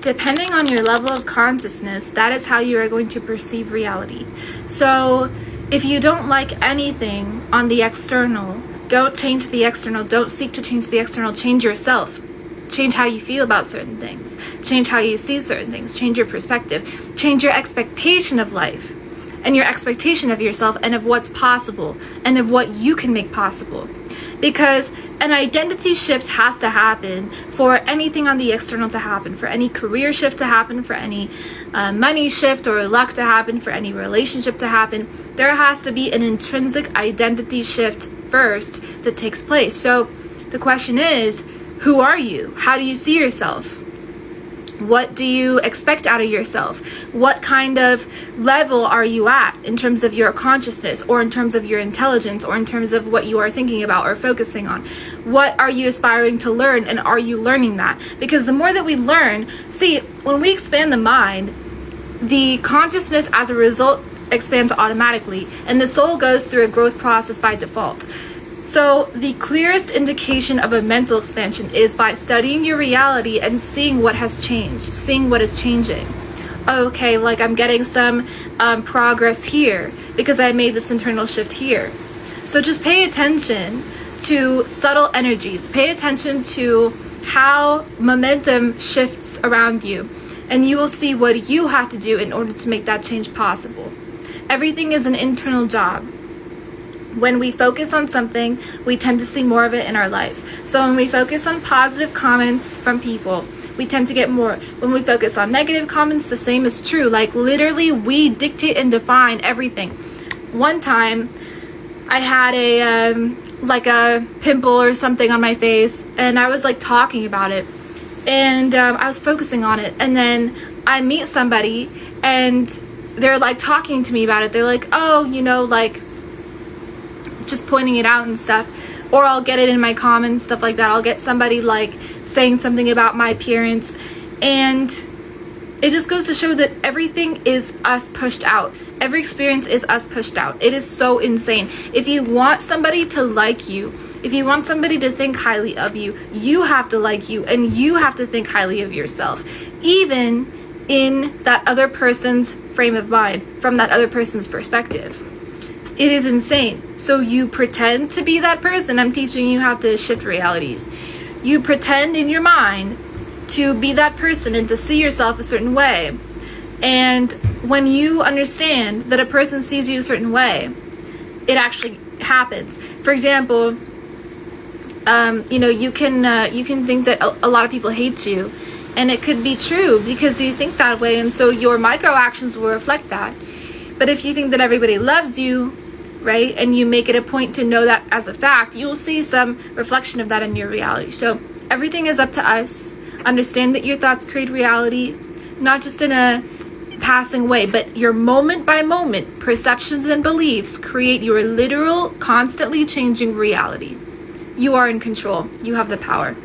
Depending on your level of consciousness, that is how you are going to perceive reality. So if you don't like anything on the external, don't change the external. Don't seek to change the external. Change yourself. Change how you feel about certain things. Change how you see certain things. Change your perspective. Change your expectation of life and your expectation of yourself and of what's possible and of what you can make possible. Because an identity shift has to happen for anything on the external to happen, for any career shift to happen, for any money shift or luck to happen, for any relationship to happen. There has to be an intrinsic identity shift first that takes place. So the question is, who are you? How do you see yourself? What do you expect out of yourself? What kind of level are you at in terms of your consciousness, or in terms of your intelligence, or in terms of what you are thinking about or focusing on? What are you aspiring to learn, and are you learning that? Because the more that we learn, see, when we expand the mind, the consciousness as a result expands automatically, and the soul goes through a growth process by default. So the clearest indication of a mental expansion is by studying your reality and seeing what has changed, seeing what is changing. Okay, like I'm getting some progress here because I made this internal shift here. So just pay attention to subtle energies. Pay attention to how momentum shifts around you, and you will see what you have to do in order to make that change possible. Everything is an internal job. When we focus on something, we tend to see more of it in our life. So when we focus on positive comments from people, we tend to get more. When we focus on negative comments, the same is true. Like literally, we dictate and define everything. One time, I had a pimple or something on my face, and I was like talking about it, and I was focusing on it, and then I meet somebody, and they're like talking to me about it. They're like, oh, you know, like, just pointing it out and stuff. Or I'll get it in my comments, stuff like that. I'll get somebody like saying something about my appearance, and it just goes to show that everything is us pushed out. Every experience is us pushed out. It is so insane. If you want somebody to like you, if you want somebody to think highly of you, you have to like you, and you have to think highly of yourself, even in that other person's frame of mind, from that other person's perspective. It is insane. So you pretend to be that person. I'm teaching you how to shift realities. You pretend in your mind to be that person and to see yourself a certain way. And when you understand that a person sees you a certain way, it actually happens. For example, you can think that a lot of people hate you, and it could be true because you think that way, and so your micro actions will reflect that. But if you think that everybody loves you, right, and you make it a point to know that as a fact, you will see some reflection of that in your reality. So everything is up to us. Understand that your thoughts create reality, not just in a passing way, but your moment by moment perceptions and beliefs create your literal, constantly changing reality. You are in control. You have the power.